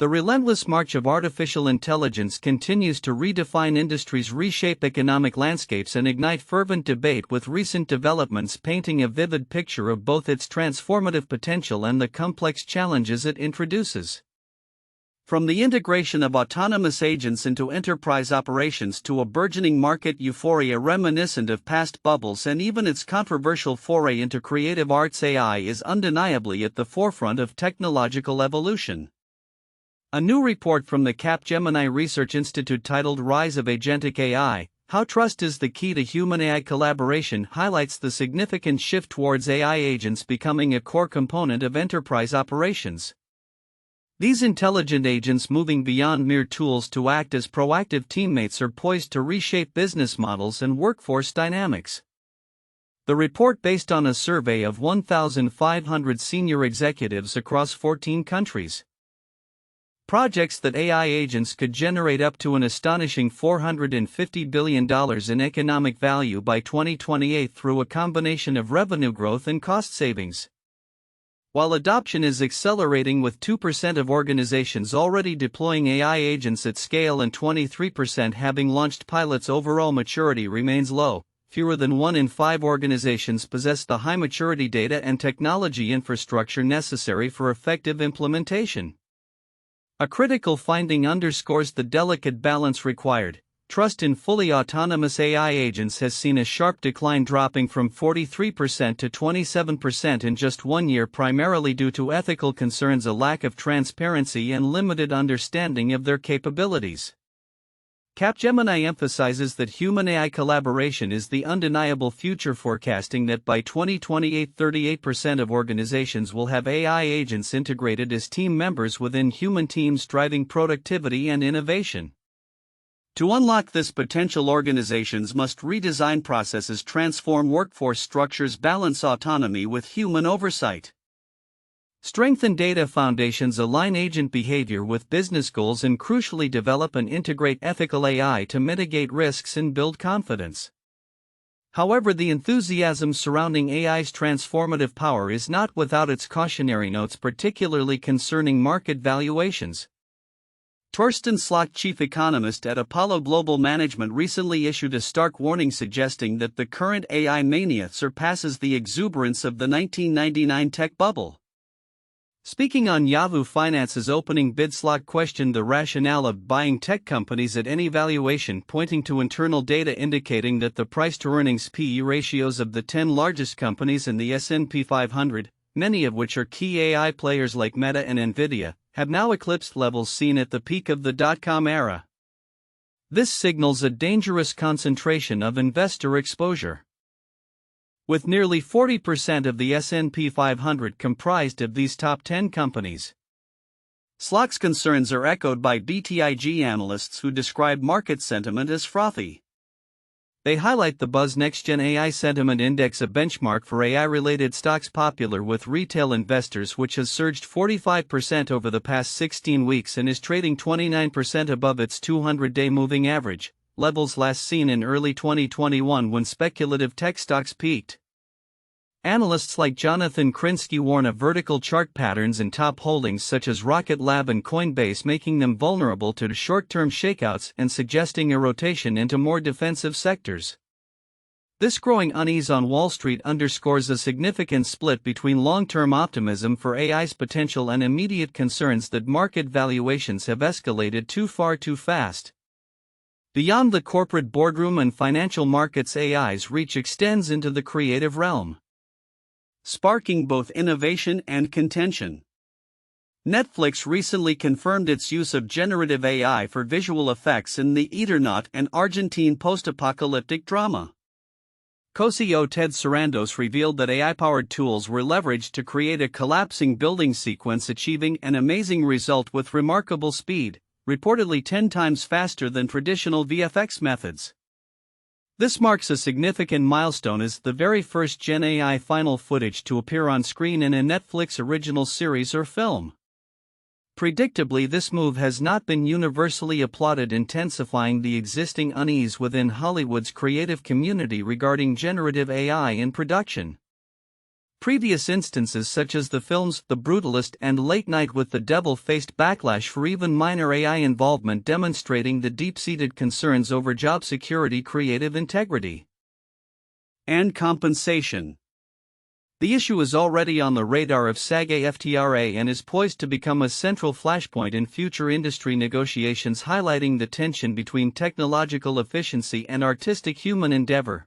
The relentless march of artificial intelligence continues to redefine industries, reshape economic landscapes, and ignite fervent debate, with recent developments painting a vivid picture of both its transformative potential and the complex challenges it introduces. From the integration of autonomous agents into enterprise operations to a burgeoning market euphoria reminiscent of past bubbles and even its controversial foray into creative arts, AI is undeniably at the forefront of technological evolution. A new report from the Capgemini Research Institute titled Rise of Agentic AI: How Trust is the Key to Human-AI Collaboration highlights the significant shift towards AI agents becoming a core component of enterprise operations. These intelligent agents, moving beyond mere tools to act as proactive teammates, are poised to reshape business models and workforce dynamics. The report, based on a survey of 1,500 senior executives across 14 countries, projects that AI agents could generate up to an astonishing $450 billion in economic value by 2028 through a combination of revenue growth and cost savings. While adoption is accelerating, with 2% of organizations already deploying AI agents at scale and 23% having launched pilots, overall maturity remains low. Fewer than 1 in 5 organizations possess the high maturity data and technology infrastructure necessary for effective implementation. A critical finding underscores the delicate balance required. Trust in fully autonomous AI agents has seen a sharp decline, dropping from 43% to 27% in just 1 year, primarily due to ethical concerns, a lack of transparency, and limited understanding of their capabilities. Capgemini emphasizes that human-AI collaboration is the undeniable future, forecasting that by 2028 38% of organizations will have AI agents integrated as team members within human teams, driving productivity and innovation. To unlock this potential, organizations must redesign processes, transform workforce structures, balance autonomy with human oversight, strengthen data foundations, align agent behavior with business goals, and crucially develop and integrate ethical AI to mitigate risks and build confidence. However, the enthusiasm surrounding AI's transformative power is not without its cautionary notes, particularly concerning market valuations. Torsten Slok, chief economist at Apollo Global Management, recently issued a stark warning, suggesting that the current AI mania surpasses the exuberance of the 1999 tech bubble. Speaking on Yahoo Finance's opening bid, Slok questioned the rationale of buying tech companies at any valuation, pointing to internal data indicating that the price-to-earnings (PE) ratios of the 10 largest companies in the S&P 500, many of which are key AI players like Meta and Nvidia, have now eclipsed levels seen at the peak of the dot-com era. This signals a dangerous concentration of investor exposure, with nearly 40% of the S&P 500 comprised of these top 10 companies. Slok's concerns are echoed by BTIG analysts, who describe market sentiment as frothy. They highlight the Buzz GenAI Sentiment Index, a benchmark for AI-related stocks popular with retail investors, which has surged 45% over the past 16 weeks and is trading 29% above its 200-day moving average, levels last seen in early 2021 when speculative tech stocks peaked. Analysts like Jonathan Krinsky warn of vertical chart patterns in top holdings such as Rocket Lab and Coinbase, making them vulnerable to short-term shakeouts and suggesting a rotation into more defensive sectors. This growing unease on Wall Street underscores a significant split between long-term optimism for AI's potential and immediate concerns that market valuations have escalated too far too fast. Beyond the corporate boardroom and financial markets, AI's reach extends into the creative realm, sparking both innovation and contention. Netflix recently confirmed its use of generative AI for visual effects in the Eternaut, an Argentine post-apocalyptic drama. Co-CEO Ted Sarandos revealed that AI-powered tools were leveraged to create a collapsing building sequence, achieving an amazing result with remarkable speed, reportedly 10 times faster than traditional VFX methods. This marks a significant milestone as the very first GenAI final footage to appear on screen in a Netflix original series or film. Predictably, this move has not been universally applauded, intensifying the existing unease within Hollywood's creative community regarding generative AI in production. previous instances such as the films The Brutalist and Late Night with the Devil faced backlash for even minor AI involvement, demonstrating the deep-seated concerns over job security, creative integrity, and compensation. The issue is already on the radar of SAG-AFTRA and is poised to become a central flashpoint in future industry negotiations, highlighting the tension between technological efficiency and artistic human endeavor.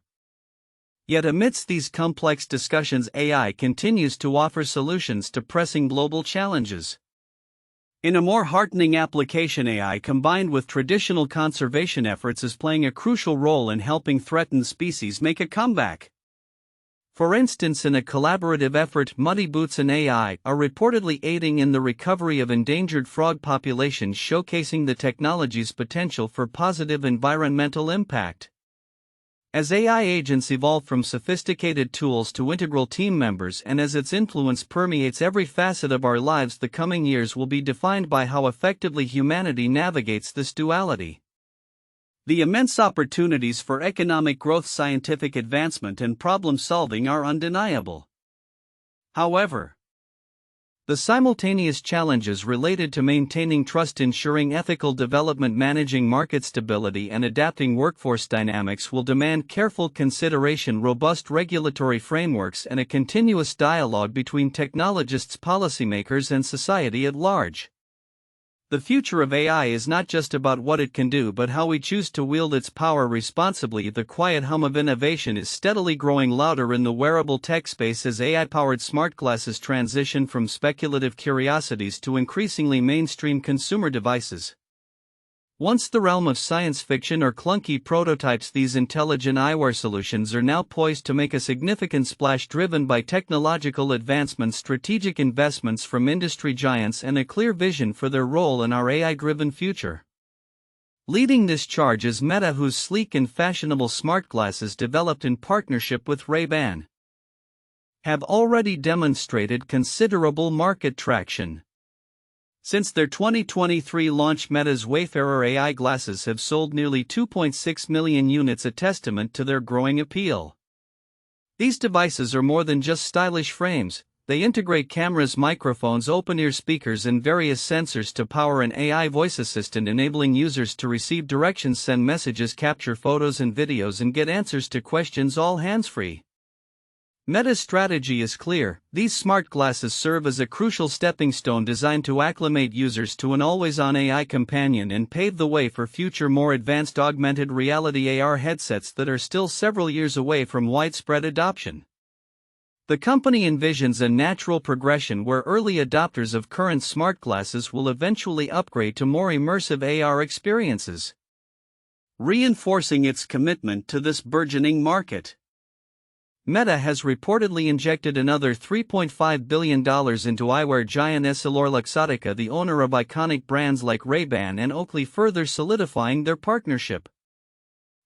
Yet amidst these complex discussions, AI continues to offer solutions to pressing global challenges. In a more heartening application, AI combined with traditional conservation efforts is playing a crucial role in helping threatened species make a comeback. For instance, in a collaborative effort, Muddy Boots and AI are reportedly aiding in the recovery of endangered frog populations, showcasing the technology's potential for positive environmental impact. As AI agents evolve from sophisticated tools to integral team members, and as its influence permeates every facet of our lives, the coming years will be defined by how effectively humanity navigates this duality. The immense opportunities for economic growth, scientific advancement, and problem-solving are undeniable. However, the simultaneous challenges related to maintaining trust, ensuring ethical development, managing market stability, and adapting workforce dynamics will demand careful consideration, robust regulatory frameworks, and a continuous dialogue between technologists, policymakers, and society at large. The future of AI is not just about what it can do, but how we choose to wield its power responsibly. The quiet hum of innovation is steadily growing louder in the wearable tech space as AI-powered smart glasses transition from speculative curiosities to increasingly mainstream consumer devices. Once the realm of science fiction or clunky prototypes, these intelligent eyewear solutions are now poised to make a significant splash, driven by technological advancements, strategic investments from industry giants, and a clear vision for their role in our AI-driven future. Leading this charge is Meta, whose sleek and fashionable smart glasses, developed in partnership with Ray-Ban, have already demonstrated considerable market traction. Since their 2023 launch, Meta's Wayfarer AI glasses have sold nearly 2.6 million units, a testament to their growing appeal. These devices are more than just stylish frames. They integrate cameras, microphones, open-ear speakers, and various sensors to power an AI voice assistant, enabling users to receive directions, send messages, capture photos and videos, and get answers to questions, all hands-free. Meta's strategy is clear. These smart glasses serve as a crucial stepping stone designed to acclimate users to an always-on AI companion and pave the way for future, more advanced augmented reality AR headsets that are still several years away from widespread adoption. The company envisions a natural progression where early adopters of current smart glasses will eventually upgrade to more immersive AR experiences, reinforcing its commitment to this burgeoning market. Meta has reportedly injected another $3.5 billion into eyewear giant EssilorLuxottica, the owner of iconic brands like Ray-Ban and Oakley, further solidifying their partnership.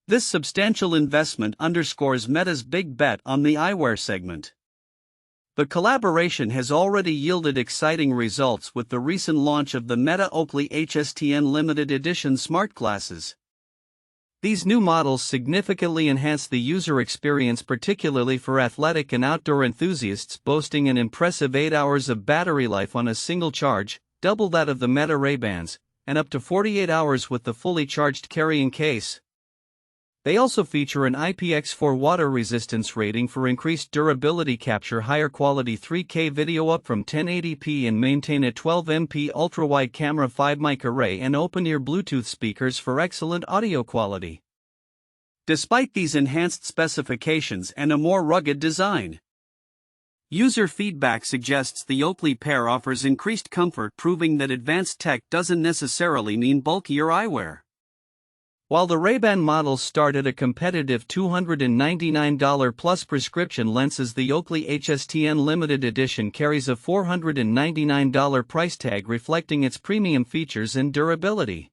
This substantial investment underscores Meta's big bet on the eyewear segment. The collaboration has already yielded exciting results with the recent launch of the Meta Oakley HSTN limited edition smart glasses. These new models significantly enhance the user experience, particularly for athletic and outdoor enthusiasts, boasting an impressive 8 hours of battery life on a single charge, double that of the Meta Ray-Bans, and up to 48 hours with the fully charged carrying case. They also feature an IPX4 water resistance rating for increased durability, capture higher quality 3K video up from 1080p, and maintain a 12MP ultra-wide camera, 5-mic array, and open-ear Bluetooth speakers for excellent audio quality. Despite these enhanced specifications and a more rugged design, user feedback suggests the Oakley pair offers increased comfort, proving that advanced tech doesn't necessarily mean bulkier eyewear. While the Ray-Ban models start at a competitive $299 plus prescription lenses, the Oakley HSTN limited edition carries a $499 price tag, reflecting its premium features and durability.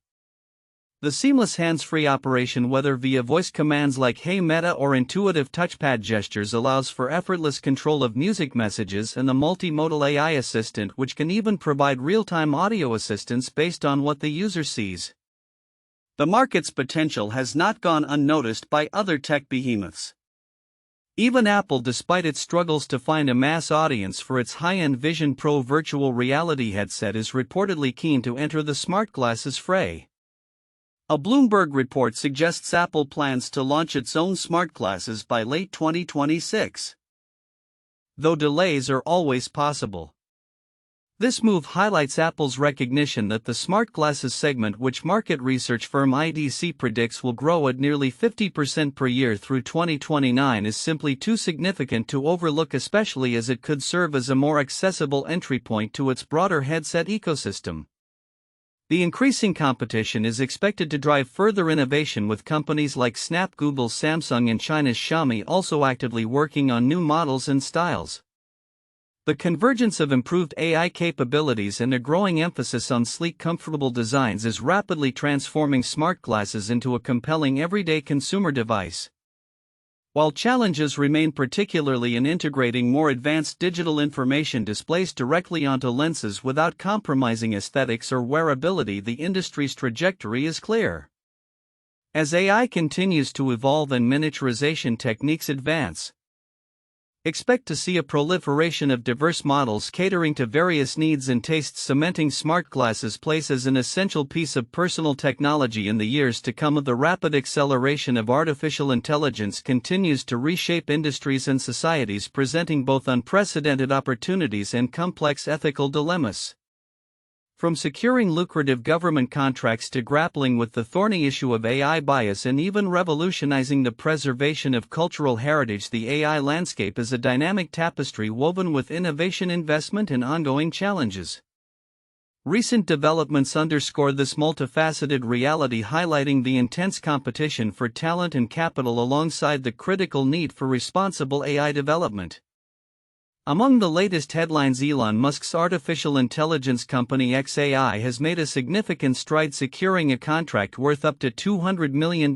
The seamless hands-free operation, whether via voice commands like "Hey Meta" or intuitive touchpad gestures, allows for effortless control of music messages and the multimodal AI assistant, which can even provide real-time audio assistance based on what the user sees. The market's potential has not gone unnoticed by other tech behemoths. Even Apple, despite its struggles to find a mass audience for its high-end Vision Pro virtual reality headset, is reportedly keen to enter the smart glasses fray. A Bloomberg report suggests Apple plans to launch its own smart glasses by late 2026. Though delays are always possible. This move highlights Apple's recognition that the smart glasses segment, which market research firm IDC predicts will grow at nearly 50% per year through 2029, is simply too significant to overlook, especially as it could serve as a more accessible entry point to its broader headset ecosystem. The increasing competition is expected to drive further innovation, with companies like Snap, Google's Samsung, and China's Xiaomi also actively working on new models and styles. The convergence of improved AI capabilities and a growing emphasis on sleek, comfortable designs is rapidly transforming smart glasses into a compelling everyday consumer device. While challenges remain, particularly in integrating more advanced digital information displays directly onto lenses without compromising aesthetics or wearability, the industry's trajectory is clear. As AI continues to evolve and miniaturization techniques advance, expect to see a proliferation of diverse models catering to various needs and tastes, cementing smart glasses' place as an essential piece of personal technology in the years to come. The rapid acceleration of artificial intelligence continues to reshape industries and societies, presenting both unprecedented opportunities and complex ethical dilemmas. From securing lucrative government contracts to grappling with the thorny issue of AI bias and even revolutionizing the preservation of cultural heritage, the AI landscape is a dynamic tapestry woven with innovation, investment, and ongoing challenges. Recent developments underscore this multifaceted reality, highlighting the intense competition for talent and capital alongside the critical need for responsible AI development. Among the latest headlines, Elon Musk's artificial intelligence company xAI has made a significant stride, securing a contract worth up to $200 million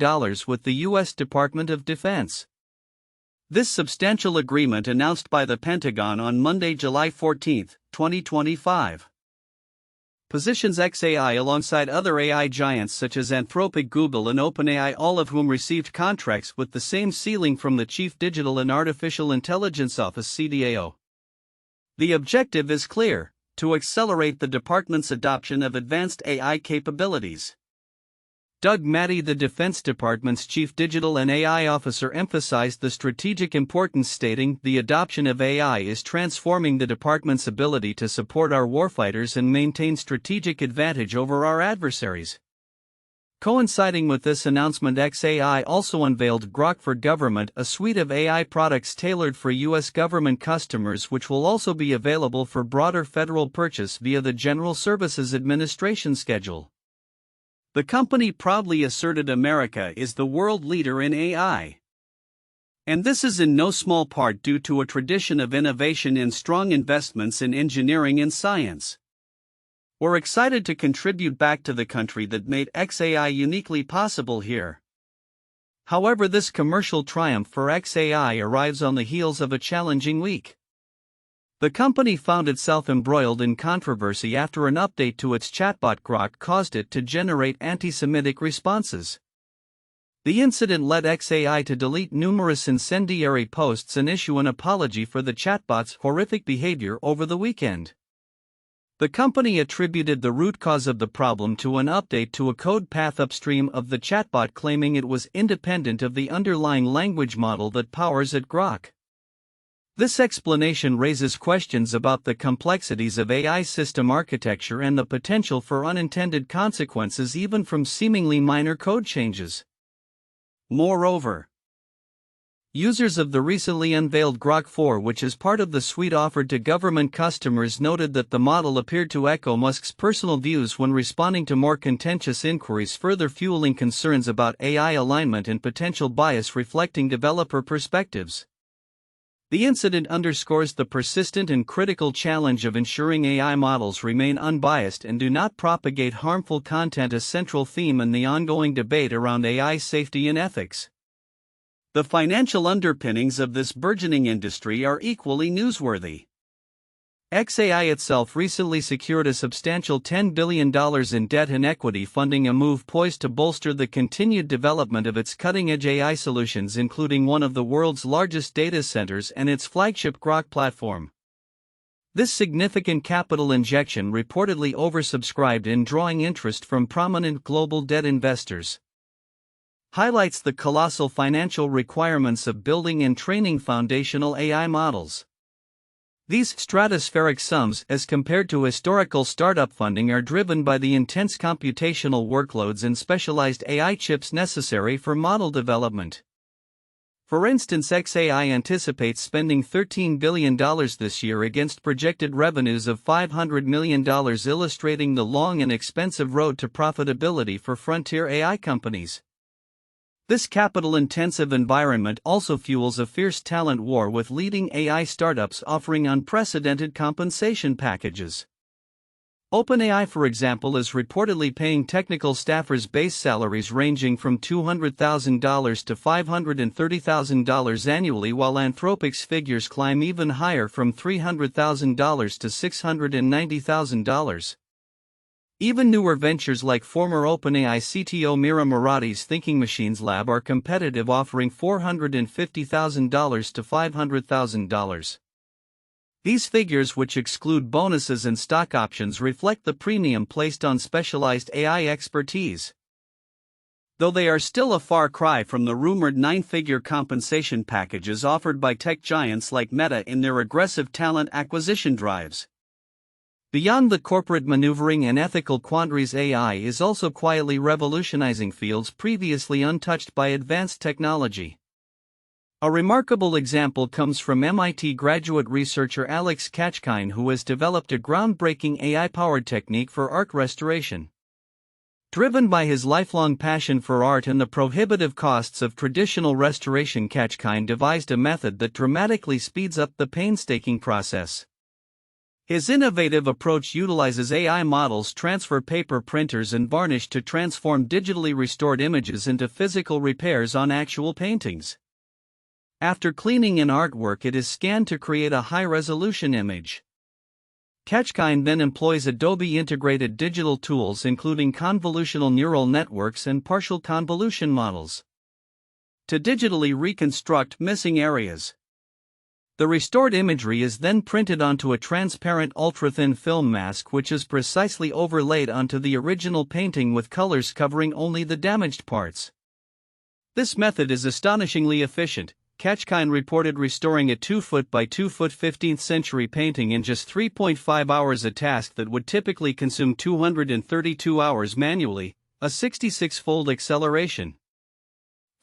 with the U.S. Department of Defense. This substantial agreement, announced by the Pentagon on Monday, July 14, 2025, positions xAI alongside other AI giants such as Anthropic, Google, and OpenAI, all of whom received contracts with the same ceiling from the Chief Digital and Artificial Intelligence Office (CDAO). The objective is clear: to accelerate the department's adoption of advanced AI capabilities. Doug Mattey, the Defense Department's Chief Digital and AI Officer, emphasized the strategic importance, stating, "The adoption of AI is transforming the department's ability to support our warfighters and maintain strategic advantage over our adversaries." Coinciding with this announcement, xAI also unveiled Grok for Government, a suite of AI products tailored for U.S. government customers, which will also be available for broader federal purchase via the General Services Administration schedule. The company proudly asserted America is the world leader in AI. And this is in no small part due to a tradition of innovation and strong investments in engineering and science. We're excited to contribute back to the country that made xAI uniquely possible here. However, this commercial triumph for xAI arrives on the heels of a challenging week. The company found itself embroiled in controversy after an update to its chatbot Grok caused it to generate anti-Semitic responses. The incident led xAI to delete numerous incendiary posts and issue an apology for the chatbot's horrific behavior over the weekend. The company attributed the root cause of the problem to an update to a code path upstream of the chatbot, claiming it was independent of the underlying language model that powers it, Grok. This explanation raises questions about the complexities of AI system architecture and the potential for unintended consequences even from seemingly minor code changes. Moreover, users of the recently unveiled Grok 4, which is part of the suite offered to government customers, noted that the model appeared to echo Musk's personal views when responding to more contentious inquiries, further fueling concerns about AI alignment and potential bias reflecting developer perspectives. The incident underscores the persistent and critical challenge of ensuring AI models remain unbiased and do not propagate harmful content, a central theme in the ongoing debate around AI safety and ethics. The financial underpinnings of this burgeoning industry are equally newsworthy. XAI itself recently secured a substantial $10 billion in debt and equity funding, a move poised to bolster the continued development of its cutting-edge AI solutions, including one of the world's largest data centers and its flagship Grok platform. This significant capital injection, reportedly oversubscribed and drawing interest from prominent global debt investors, highlights the colossal financial requirements of building and training foundational AI models. These stratospheric sums, as compared to historical startup funding, are driven by the intense computational workloads and specialized AI chips necessary for model development. For instance, XAI anticipates spending $13 billion this year against projected revenues of $500 million, illustrating the long and expensive road to profitability for frontier AI companies. This capital-intensive environment also fuels a fierce talent war, with leading AI startups offering unprecedented compensation packages. OpenAI, for example, is reportedly paying technical staffers base salaries ranging from $200,000 to $530,000 annually, while Anthropic's figures climb even higher from $300,000 to $690,000. Even newer ventures like former OpenAI CTO Mira Murati's Thinking Machines Lab are competitive, offering $450,000 to $500,000. These figures, which exclude bonuses and stock options, reflect the premium placed on specialized AI expertise. Though they are still a far cry from the rumored nine-figure compensation packages offered by tech giants like Meta in their aggressive talent acquisition drives. Beyond the corporate maneuvering and ethical quandaries, AI is also quietly revolutionizing fields previously untouched by advanced technology. A remarkable example comes from MIT graduate researcher Alex Kachkine, who has developed a groundbreaking AI-powered technique for art restoration. Driven by his lifelong passion for art and the prohibitive costs of traditional restoration, Kachkine devised a method that dramatically speeds up the painstaking process. His innovative approach utilizes AI models, transfer paper printers, and varnish to transform digitally restored images into physical repairs on actual paintings. After cleaning an artwork, it is scanned to create a high-resolution image. Kachkine then employs Adobe integrated digital tools, including convolutional neural networks and partial convolution models, to digitally reconstruct missing areas. The restored imagery is then printed onto a transparent ultra-thin film mask, which is precisely overlaid onto the original painting with colors covering only the damaged parts. This method is astonishingly efficient. Kachkine reported restoring a 2-foot by 2-foot 15th century painting in just 3.5 hours, a task that would typically consume 232 hours manually, a 66-fold acceleration.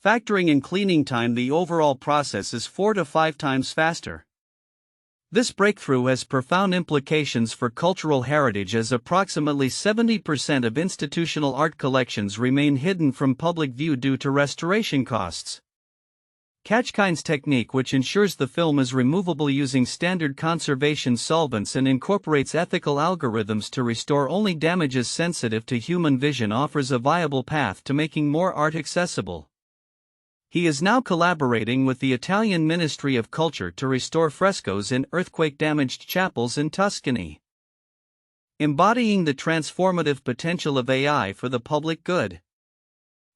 Factoring in cleaning time, the overall process is 4 to 5 times faster. This breakthrough has profound implications for cultural heritage, as approximately 70% of institutional art collections remain hidden from public view due to restoration costs. Kachkine's technique, which ensures the film is removable using standard conservation solvents and incorporates ethical algorithms to restore only damages sensitive to human vision, offers a viable path to making more art accessible. He is now collaborating with the Italian Ministry of Culture to restore frescoes in earthquake-damaged chapels in Tuscany, embodying the transformative potential of AI for the public good.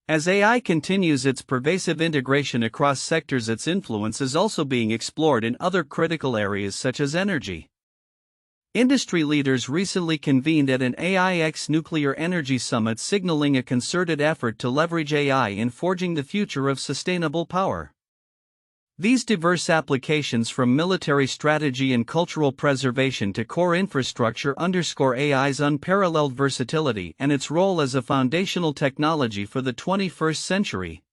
As AI continues its pervasive integration across sectors, its influence is also being explored in other critical areas such as energy. Industry leaders recently convened at an AIX nuclear energy summit, signaling a concerted effort to leverage AI in forging the future of sustainable power. These diverse applications, from military strategy and cultural preservation to core infrastructure, underscore AI's unparalleled versatility and its role as a foundational technology for the 21st century.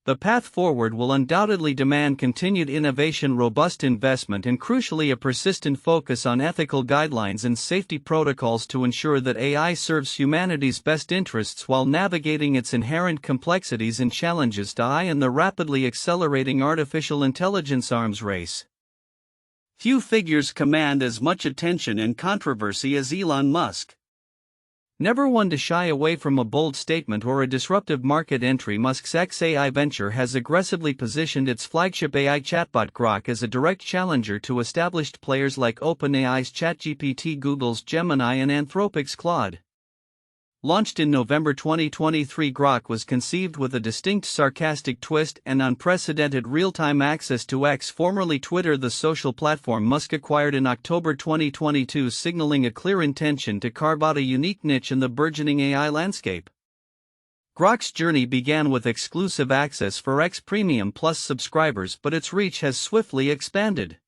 The path forward will undoubtedly demand continued innovation, robust investment, and crucially a persistent focus on ethical guidelines and safety protocols to ensure that AI serves humanity's best interests while navigating its inherent complexities and challenges in the rapidly accelerating artificial intelligence arms race. Few figures command as much attention and controversy as Elon Musk. Never one to shy away from a bold statement or a disruptive market entry, Musk's XAI venture has aggressively positioned its flagship AI chatbot Grok as a direct challenger to established players like OpenAI's ChatGPT, Google's Gemini, and Anthropic's Claude. Launched in November 2023, Grok was conceived with a distinct sarcastic twist and unprecedented real-time access to X, formerly Twitter, the social platform Musk acquired in October 2022, signaling a clear intention to carve out a unique niche in the burgeoning AI landscape. Grok's journey began with exclusive access for X Premium Plus subscribers, but its reach has swiftly expanded.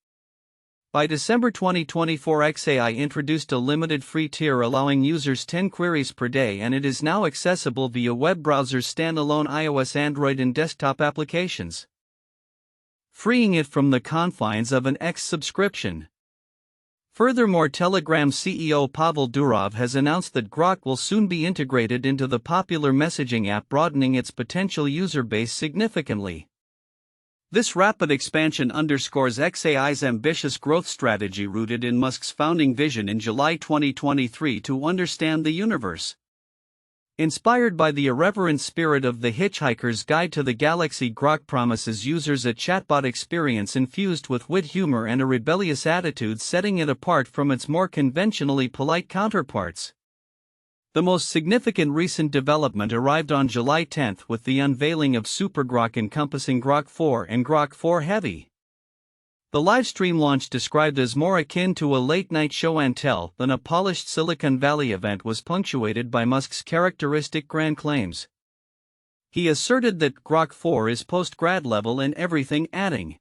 By December 2024, XAI introduced a limited free tier allowing users 10 queries per day, and it is now accessible via web browsers, standalone iOS, Android, and desktop applications, freeing it from the confines of an X subscription. Furthermore, Telegram CEO Pavel Durov has announced that Grok will soon be integrated into the popular messaging app, broadening its potential user base significantly. This rapid expansion underscores XAI's ambitious growth strategy rooted in Musk's founding vision in July 2023 to understand the universe. Inspired by the irreverent spirit of The Hitchhiker's Guide to the Galaxy, Grok promises users a chatbot experience infused with wit, humor, and a rebellious attitude, setting it apart from its more conventionally polite counterparts. The most significant recent development arrived on July 10 with the unveiling of Super Grok, encompassing Grok 4 and Grok 4 Heavy. The livestream launch, described as more akin to a late-night show and tell than a polished Silicon Valley event, was punctuated by Musk's characteristic grand claims. He asserted that Grok 4 is post-grad level in everything, adding,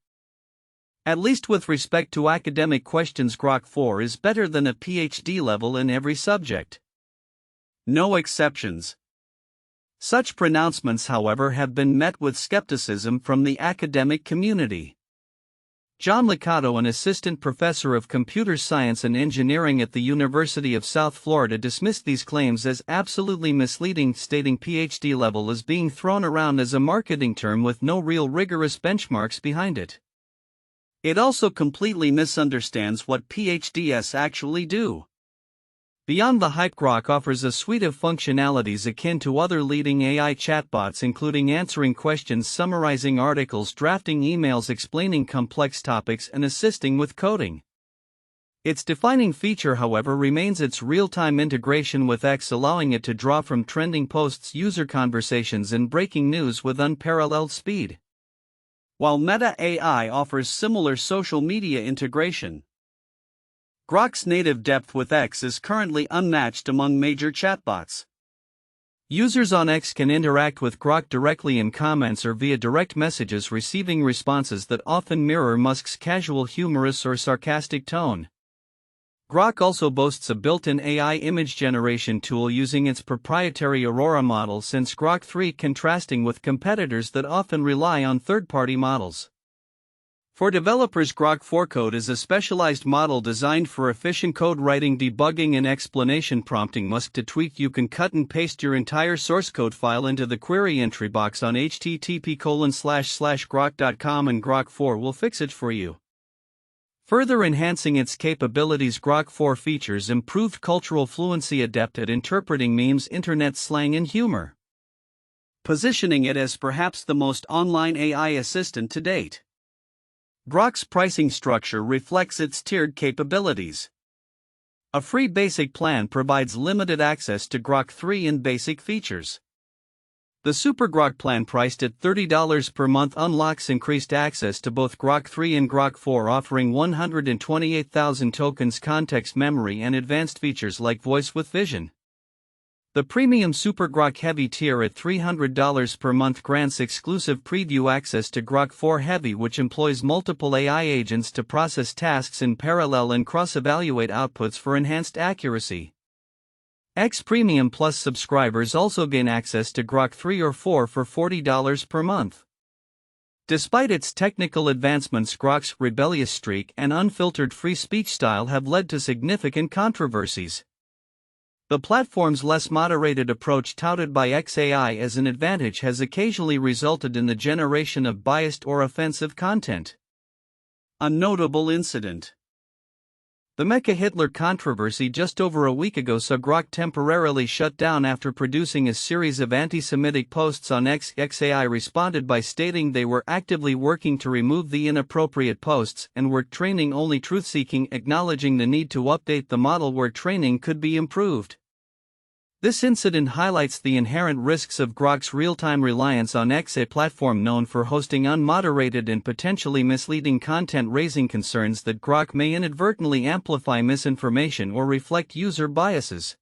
"At least with respect to academic questions, Grok 4 is better than a PhD level in every subject. No exceptions." Such pronouncements, however, have been met with skepticism from the academic community. John Liccato, an assistant professor of computer science and engineering at the University of South Florida, dismissed these claims as absolutely misleading, stating PhD level is being thrown around as a marketing term with no real rigorous benchmarks behind it. It also completely misunderstands what PhDs actually do. Beyond the hype, Grok offers a suite of functionalities akin to other leading AI chatbots, including answering questions, summarizing articles, drafting emails, explaining complex topics, and assisting with coding. Its defining feature, however, remains its real-time integration with X, allowing it to draw from trending posts, user conversations, and breaking news with unparalleled speed. While Meta AI offers similar social media integration, Grok's native depth with X is currently unmatched among major chatbots. Users on X can interact with Grok directly in comments or via direct messages, receiving responses that often mirror Musk's casual, humorous, or sarcastic tone. Grok also boasts a built-in AI image generation tool using its proprietary Aurora model, since Grok 3, contrasting with competitors that often rely on third-party models. For developers, Grok 4 Code is a specialized model designed for efficient code writing, debugging, and explanation, prompting Musk to tweak. You can cut and paste your entire source code file into the query entry box on http://grok.com and Grok 4 will fix it for you. Further enhancing its capabilities, Grok 4 features improved cultural fluency, adept at interpreting memes, internet slang, and humor, positioning it as perhaps the most online AI assistant to date. Grok's pricing structure reflects its tiered capabilities. A free basic plan provides limited access to Grok 3 and basic features. The Super Grok plan, priced at $30 per month, unlocks increased access to both Grok 3 and Grok 4, offering 128,000 tokens, context memory, and advanced features like voice with vision. The premium Super Grok Heavy tier at $300 per month grants exclusive preview access to Grok 4 Heavy, which employs multiple AI agents to process tasks in parallel and cross-evaluate outputs for enhanced accuracy. X Premium Plus subscribers also gain access to Grok 3 or 4 for $40 per month. Despite its technical advancements, Grok's rebellious streak and unfiltered free speech style have led to significant controversies. The platform's less moderated approach, touted by XAI as an advantage, has occasionally resulted in the generation of biased or offensive content. A notable incident: The Mecha Hitler controversy just over a week ago saw Grok temporarily shut down after producing a series of anti-Semitic posts on X. XAI responded by stating they were actively working to remove the inappropriate posts and were training only truth-seeking, acknowledging the need to update the model where training could be improved. This incident highlights the inherent risks of Grok's real-time reliance on X, a platform known for hosting unmoderated and potentially misleading content, raising concerns that Grok may inadvertently amplify misinformation or reflect user biases.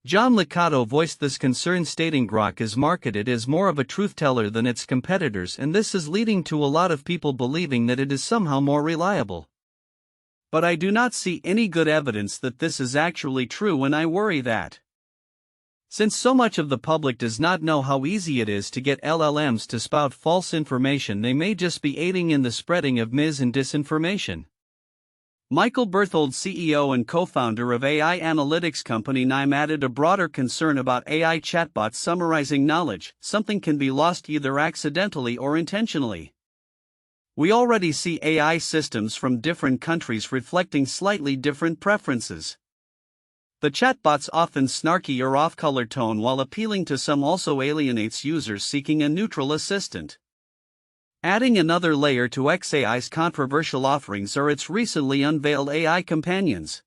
John Liccato voiced this concern, stating Grok is marketed as more of a truth-teller than its competitors, and this is leading to a lot of people believing that it is somehow more reliable. But I do not see any good evidence that this is actually true, and I worry that since so much of the public does not know how easy it is to get LLMs to spout false information, they may just be aiding in the spreading of mis and disinformation. Michael Berthold, CEO and co-founder of AI analytics company IMO, added a broader concern about AI chatbots summarizing knowledge. Something can be lost either accidentally or intentionally. We already see AI systems from different countries reflecting slightly different preferences. The chatbot's often snarky or off-color tone, while appealing to some, also alienates users seeking a neutral assistant. Adding another layer to XAI's controversial offerings are its recently unveiled AI companions.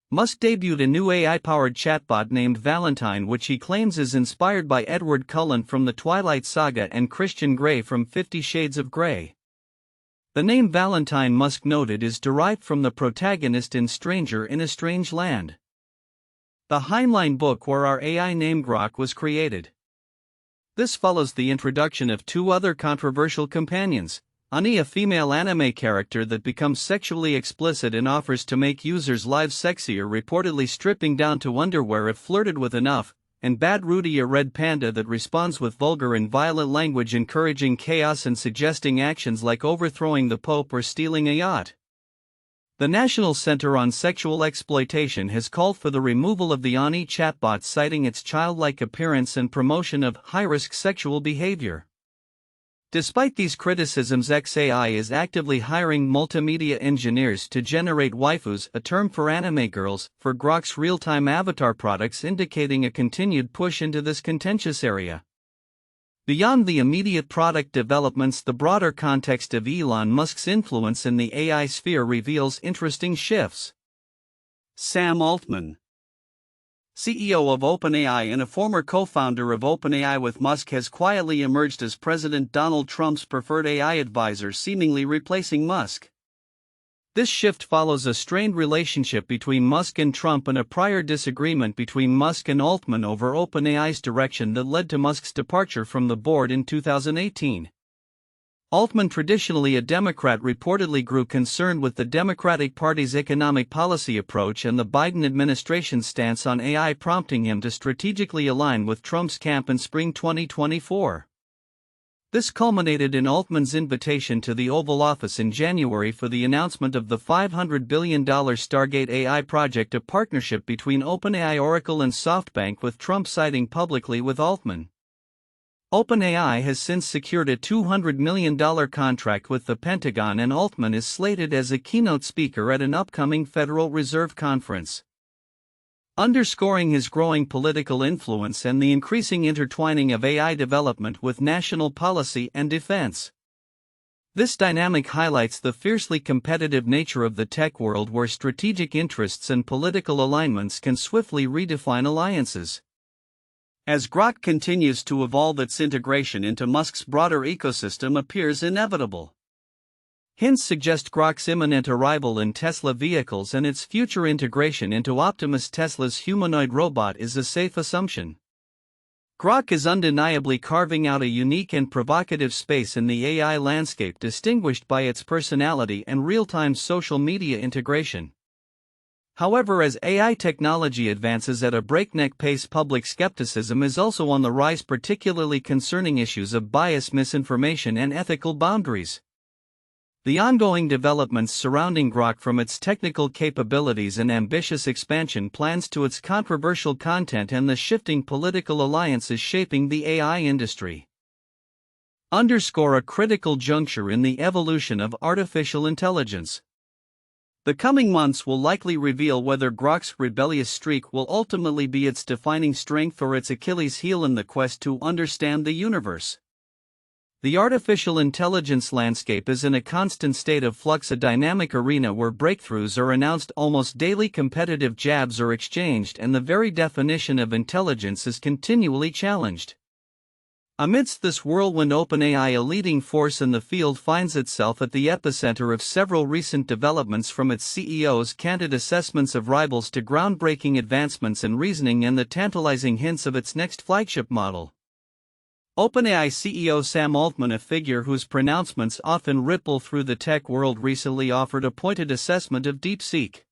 Musk debuted a new AI-powered chatbot named Valentine, which he claims is inspired by Edward Cullen from the Twilight Saga and Christian Grey from 50 Shades of Grey. The name Valentine, Musk noted, is derived from the protagonist in Stranger in a Strange Land, the Heinlein book where our AI named Grok was created. This follows the introduction of two other controversial companions, Ani, a female anime character that becomes sexually explicit and offers to make users' lives sexier, reportedly stripping down to underwear if flirted with enough, and Bad Rudy, a red panda that responds with vulgar and violent language encouraging chaos and suggesting actions like overthrowing the Pope or stealing a yacht. The National Center on Sexual Exploitation has called for the removal of the Ani chatbot, citing its childlike appearance and promotion of high-risk sexual behavior. Despite these criticisms, XAI is actively hiring multimedia engineers to generate waifus, a term for anime girls, for Grok's real-time avatar products, indicating a continued push into this contentious area. Beyond the immediate product developments, the broader context of Elon Musk's influence in the AI sphere reveals interesting shifts. Sam Altman, CEO of OpenAI and a former co-founder of OpenAI with Musk, has quietly emerged as President Donald Trump's preferred AI advisor, seemingly replacing Musk. This shift follows a strained relationship between Musk and Trump and a prior disagreement between Musk and Altman over OpenAI's direction that led to Musk's departure from the board in 2018. Altman, traditionally a Democrat, reportedly grew concerned with the Democratic Party's economic policy approach and the Biden administration's stance on AI, prompting him to strategically align with Trump's camp in spring 2024. This culminated in Altman's invitation to the Oval Office in January for the announcement of the $500 billion Stargate AI project, a partnership between OpenAI, Oracle, and SoftBank, with Trump siding publicly with Altman. OpenAI has since secured a $200 million contract with the Pentagon, and Altman is slated as a keynote speaker at an upcoming Federal Reserve conference. Underscoring his growing political influence and the increasing intertwining of AI development with national policy and defense. This dynamic highlights the fiercely competitive nature of the tech world, where strategic interests and political alignments can swiftly redefine alliances. As Grok continues to evolve, its integration into Musk's broader ecosystem appears inevitable. Hints suggest Grok's imminent arrival in Tesla vehicles and its future integration into Optimus, Tesla's humanoid robot, is a safe assumption. Grok is undeniably carving out a unique and provocative space in the AI landscape, distinguished by its personality and real-time social media integration. However, as AI technology advances at a breakneck pace, public skepticism is also on the rise, particularly concerning issues of bias, misinformation, and ethical boundaries. The ongoing developments surrounding Grok, from its technical capabilities and ambitious expansion plans to its controversial content and the shifting political alliances shaping the AI industry, underscore a critical juncture in the evolution of artificial intelligence. The coming months will likely reveal whether Grok's rebellious streak will ultimately be its defining strength or its Achilles heel in the quest to understand the universe. The artificial intelligence landscape is in a constant state of flux, a dynamic arena where breakthroughs are announced almost daily, competitive jabs are exchanged, and the very definition of intelligence is continually challenged. Amidst this whirlwind, OpenAI, a leading force in the field, finds itself at the epicenter of several recent developments, from its CEO's candid assessments of rivals to groundbreaking advancements in reasoning and the tantalizing hints of its next flagship model. OpenAI CEO Sam Altman, a figure whose pronouncements often ripple through the tech world, recently offered a pointed assessment of DeepSeek,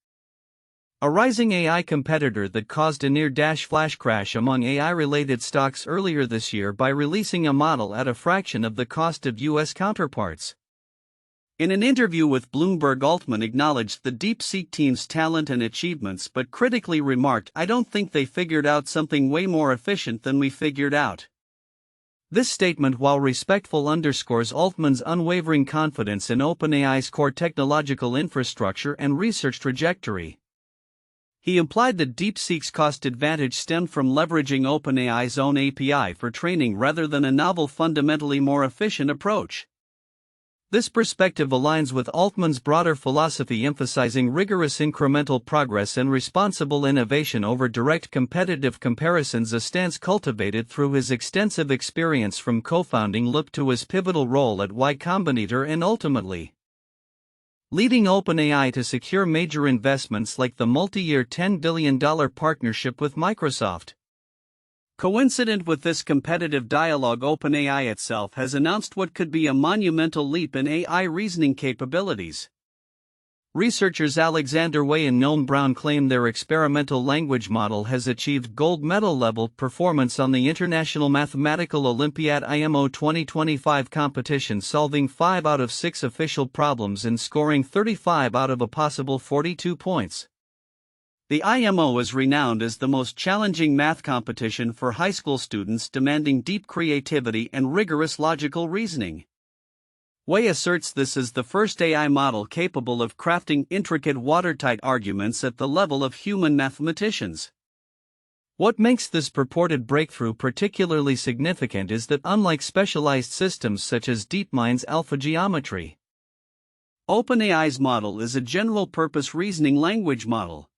a rising AI competitor that caused a near-flash crash among AI-related stocks earlier this year by releasing a model at a fraction of the cost of US counterparts. In an interview with Bloomberg, Altman acknowledged the DeepSeek team's talent and achievements, but critically remarked, "I don't think they figured out something way more efficient than we figured out." This statement, while respectful, underscores Altman's unwavering confidence in OpenAI's core technological infrastructure and research trajectory. He implied that DeepSeek's cost advantage stemmed from leveraging OpenAI's own API for training rather than a novel, fundamentally more efficient approach. This perspective aligns with Altman's broader philosophy, emphasizing rigorous incremental progress and responsible innovation over direct competitive comparisons, a stance cultivated through his extensive experience from co-founding Loop to his pivotal role at Y Combinator and ultimately leading OpenAI to secure major investments like the multi-year $10 billion partnership with Microsoft. Coincident with this competitive dialogue, OpenAI itself has announced what could be a monumental leap in AI reasoning capabilities. Researchers Alexander Wei and Noam Brown claim their experimental language model has achieved gold medal level performance on the International Mathematical Olympiad IMO 2025 competition, solving 5 out of 6 official problems and scoring 35 out of a possible 42 points. The IMO is renowned as the most challenging math competition for high school students, demanding deep creativity and rigorous logical reasoning. Wei asserts this is the first AI model capable of crafting intricate, watertight arguments at the level of human mathematicians. What makes this purported breakthrough particularly significant is that, unlike specialized systems such as DeepMind's alpha geometry, OpenAI's model is a general-purpose reasoning language model.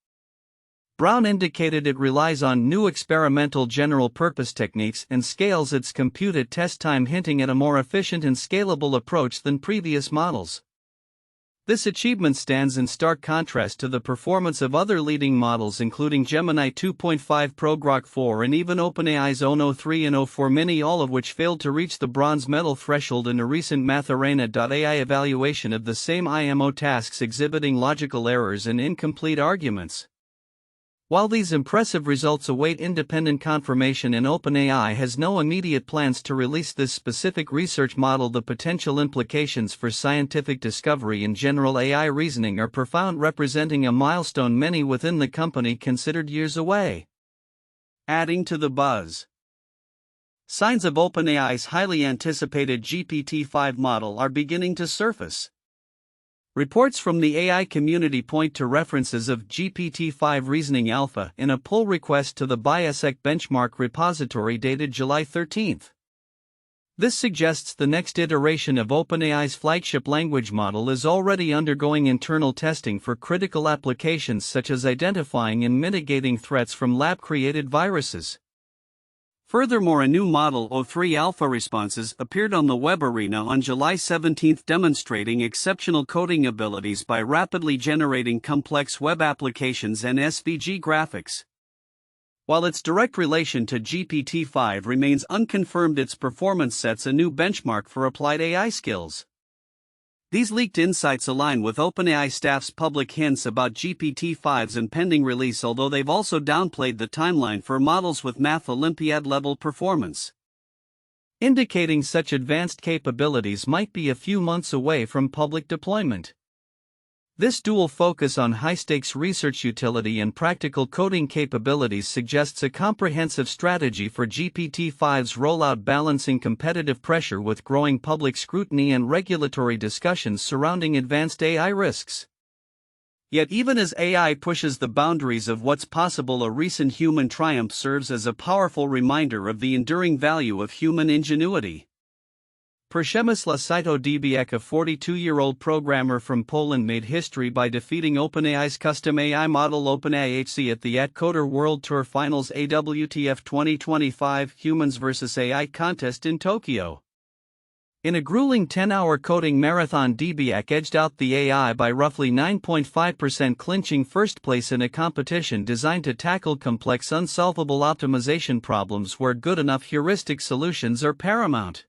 Brown indicated it relies on new experimental general-purpose techniques and scales its compute at test time, hinting at a more efficient and scalable approach than previous models. This achievement stands in stark contrast to the performance of other leading models, including Gemini 2.5 Pro, Grok 4, and even OpenAI's own O3 and O4 Mini, all of which failed to reach the bronze medal threshold in a recent MathArena.ai evaluation of the same IMO tasks, exhibiting logical errors and incomplete arguments. While these impressive results await independent confirmation and OpenAI has no immediate plans to release this specific research model, the potential implications for scientific discovery and general AI reasoning are profound, representing a milestone many within the company considered years away. Adding to the buzz, signs of OpenAI's highly anticipated GPT-5 model are beginning to surface. Reports from the AI community point to references of GPT-5 Reasoning Alpha in a pull request to the Biosec benchmark repository dated July 13. This suggests the next iteration of OpenAI's flagship language model is already undergoing internal testing for critical applications such as identifying and mitigating threats from lab-created viruses. Furthermore, a new model, O3 Alpha Responses, appeared on the web arena on July 17, demonstrating exceptional coding abilities by rapidly generating complex web applications and SVG graphics. While its direct relation to GPT-5 remains unconfirmed, its performance sets a new benchmark for applied AI skills. These leaked insights align with OpenAI staff's public hints about GPT-5's impending release, although they've also downplayed the timeline for models with Math Olympiad-level performance, indicating such advanced capabilities might be a few months away from public deployment. This dual focus on high-stakes research utility and practical coding capabilities suggests a comprehensive strategy for GPT-5's rollout, balancing competitive pressure with growing public scrutiny and regulatory discussions surrounding advanced AI risks. Yet even as AI pushes the boundaries of what's possible, a recent human triumph serves as a powerful reminder of the enduring value of human ingenuity. Przemysław Cyto-Dębiak, a 42-year-old programmer from Poland, made history by defeating OpenAI's custom AI model OpenAI HC at the @Coder World Tour Finals AWTF 2025 Humans vs. AI contest in Tokyo. In a grueling 10-hour coding marathon, Dębiak edged out the AI by roughly 9.5%, clinching first place in a competition designed to tackle complex unsolvable optimization problems where good enough heuristic solutions are paramount.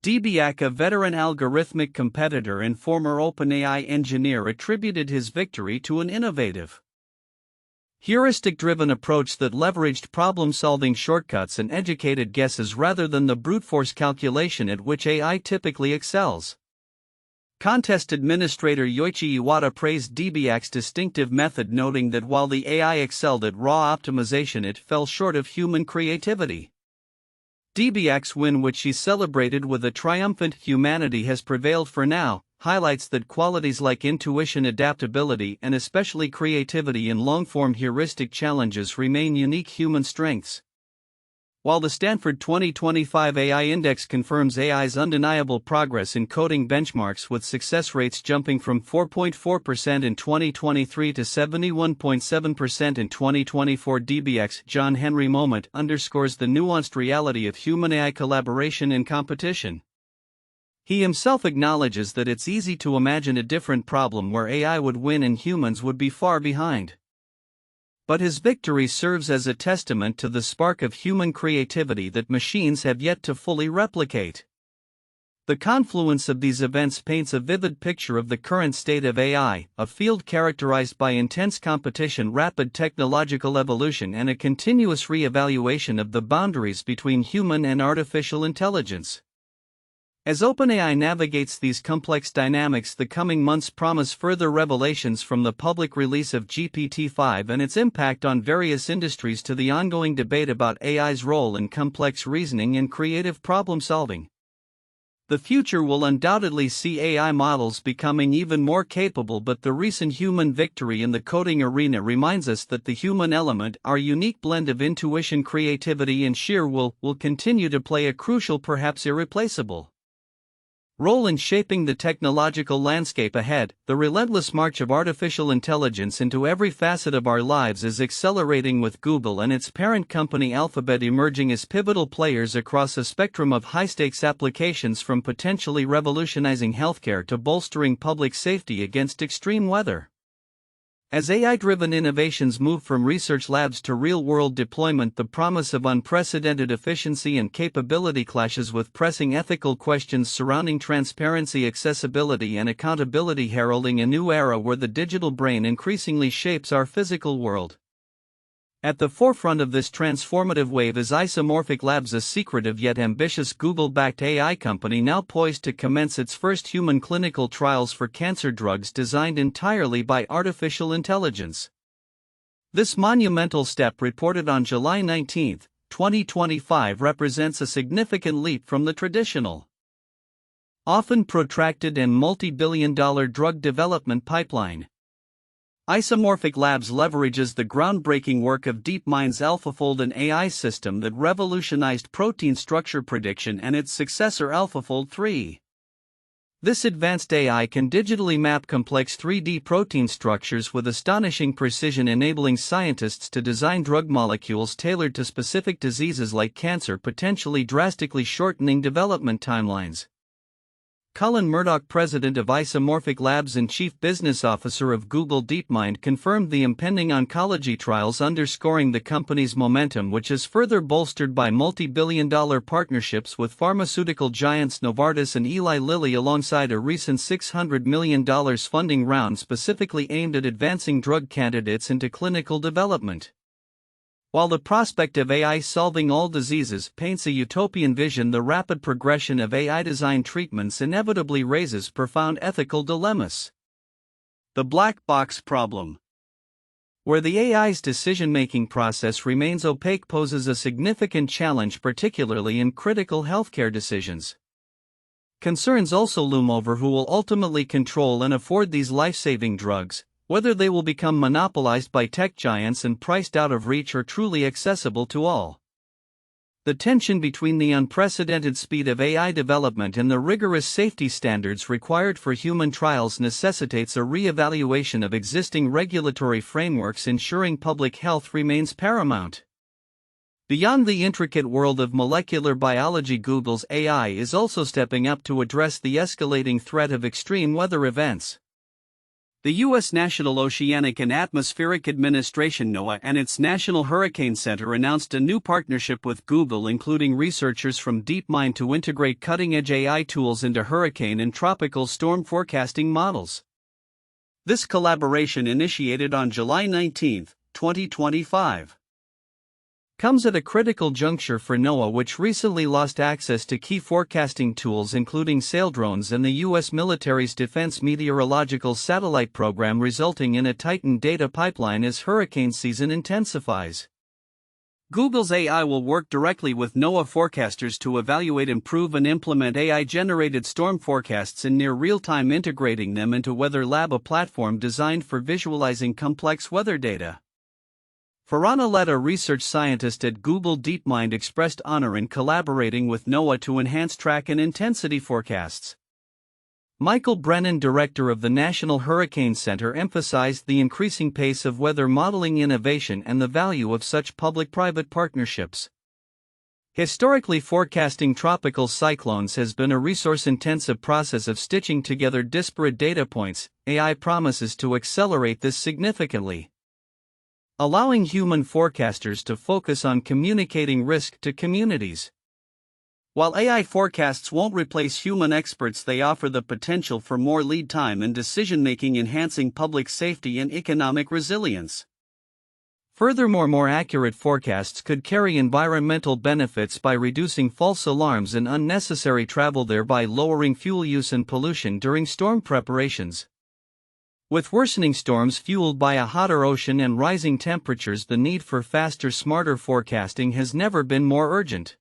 Dębiak, a veteran algorithmic competitor and former OpenAI engineer, attributed his victory to an innovative, heuristic-driven approach that leveraged problem-solving shortcuts and educated guesses rather than the brute-force calculation at which AI typically excels. Contest administrator Yoichi Iwata praised Dębiak's distinctive method, noting that while the AI excelled at raw optimization, it fell short of human creativity. Dębiak's win, which she celebrated with a triumphant "humanity has prevailed for now," highlights that qualities like intuition, adaptability, and especially creativity in long-form heuristic challenges remain unique human strengths. While the Stanford 2025 AI Index confirms AI's undeniable progress in coding benchmarks, with success rates jumping from 4.4% in 2023 to 71.7% in 2024, Dębiak's John Henry moment underscores the nuanced reality of human-AI collaboration and competition. He himself acknowledges that it's easy to imagine a different problem where AI would win and humans would be far behind. But his victory serves as a testament to the spark of human creativity that machines have yet to fully replicate. The confluence of these events paints a vivid picture of the current state of AI, a field characterized by intense competition, rapid technological evolution, and a continuous re-evaluation of the boundaries between human and artificial intelligence. As OpenAI navigates these complex dynamics, the coming months promise further revelations, from the public release of GPT-5 and its impact on various industries to the ongoing debate about AI's role in complex reasoning and creative problem-solving. The future will undoubtedly see AI models becoming even more capable, but the recent human victory in the coding arena reminds us that the human element, our unique blend of intuition, creativity, and sheer will continue to play a crucial, perhaps irreplaceable, role in shaping the technological landscape ahead. The relentless march of artificial intelligence into every facet of our lives is accelerating, with Google and its parent company Alphabet emerging as pivotal players across a spectrum of high-stakes applications, from potentially revolutionizing healthcare to bolstering public safety against extreme weather. As AI-driven innovations move from research labs to real-world deployment, the promise of unprecedented efficiency and capability clashes with pressing ethical questions surrounding transparency, accessibility, and accountability, heralding a new era where the digital brain increasingly shapes our physical world. At the forefront of this transformative wave is Isomorphic Labs, a secretive yet ambitious Google-backed AI company now poised to commence its first human clinical trials for cancer drugs designed entirely by artificial intelligence. This monumental step, reported on July 19, 2025, represents a significant leap from the traditional, often protracted and multi-billion-dollar drug development pipeline. Isomorphic Labs leverages the groundbreaking work of DeepMind's AlphaFold, an AI system that revolutionized protein structure prediction, and its successor AlphaFold 3. This advanced AI can digitally map complex 3D protein structures with astonishing precision, enabling scientists to design drug molecules tailored to specific diseases like cancer, potentially drastically shortening development timelines. Colin Murdoch, president of Isomorphic Labs and chief business officer of Google DeepMind, confirmed the impending oncology trials, underscoring the company's momentum, which is further bolstered by multi-billion-dollar partnerships with pharmaceutical giants Novartis and Eli Lilly, alongside a recent $600 million funding round specifically aimed at advancing drug candidates into clinical development. While the prospect of AI solving all diseases paints a utopian vision, the rapid progression of AI-designed treatments inevitably raises profound ethical dilemmas. The black box problem, where the AI's decision-making process remains opaque, poses a significant challenge, particularly in critical healthcare decisions. Concerns also loom over who will ultimately control and afford these life-saving drugs. whether they will become monopolized by tech giants and priced out of reach or truly accessible to all. The tension between the unprecedented speed of AI development and the rigorous safety standards required for human trials necessitates a re-evaluation of existing regulatory frameworks, ensuring public health remains paramount. Beyond the intricate world of molecular biology, Google's AI is also stepping up to address the escalating threat of extreme weather events. The U.S. National Oceanic and Atmospheric Administration (NOAA) and its National Hurricane Center announced a new partnership with Google, including researchers from DeepMind, to integrate cutting-edge AI tools into hurricane and tropical storm forecasting models. This collaboration, initiated on July 19, 2025, comes at a critical juncture for NOAA, which recently lost access to key forecasting tools including saildrones and the U.S. military's Defense Meteorological Satellite Program, resulting in a tightened data pipeline as hurricane season intensifies. Google's AI will work directly with NOAA forecasters to evaluate, improve, and implement AI-generated storm forecasts in near real-time, integrating them into Weather Lab, a platform designed for visualizing complex weather data. Farhana Led, a research scientist at Google DeepMind, expressed honor in collaborating with NOAA to enhance track and intensity forecasts. Michael Brennan, director of the National Hurricane Center, emphasized the increasing pace of weather modeling innovation and the value of such public-private partnerships. Historically, forecasting tropical cyclones has been a resource-intensive process of stitching together disparate data points. AI promises to accelerate this significantly, allowing human forecasters to focus on communicating risk to communities. While AI forecasts won't replace human experts, they offer the potential for more lead time and decision-making, enhancing public safety and economic resilience. Furthermore, more accurate forecasts could carry environmental benefits by reducing false alarms and unnecessary travel, thereby lowering fuel use and pollution during storm preparations. With worsening storms fueled by a hotter ocean and rising temperatures, the need for faster, smarter forecasting has never been more urgent.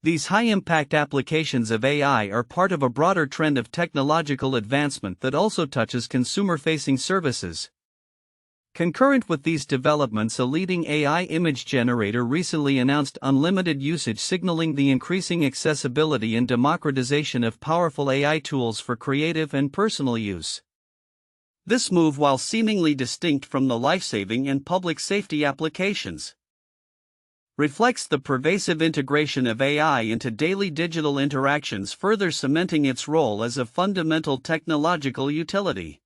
These high-impact applications of AI are part of a broader trend of technological advancement that also touches consumer-facing services. Concurrent with these developments, a leading AI image generator recently announced unlimited usage, signaling the increasing accessibility and democratization of powerful AI tools for creative and personal use. This move, while seemingly distinct from the life-saving and public safety applications, reflects the pervasive integration of AI into daily digital interactions, further cementing its role as a fundamental technological utility.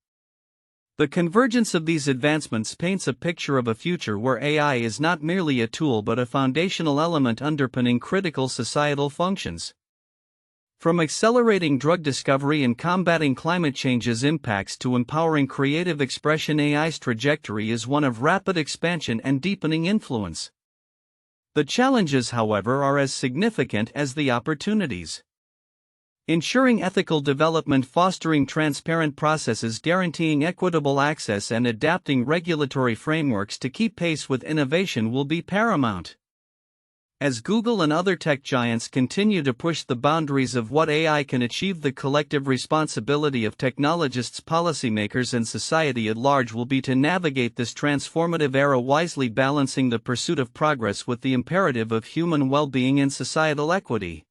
The convergence of these advancements paints a picture of a future where AI is not merely a tool but a foundational element underpinning critical societal functions. From accelerating drug discovery and combating climate change's impacts to empowering creative expression, AI's trajectory is one of rapid expansion and deepening influence. The challenges, however, are as significant as the opportunities. Ensuring ethical development, fostering transparent processes, guaranteeing equitable access, and adapting regulatory frameworks to keep pace with innovation will be paramount. As Google and other tech giants continue to push the boundaries of what AI can achieve, the collective responsibility of technologists, policymakers, and society at large will be to navigate this transformative era wisely, balancing the pursuit of progress with the imperative of human well-being and societal equity.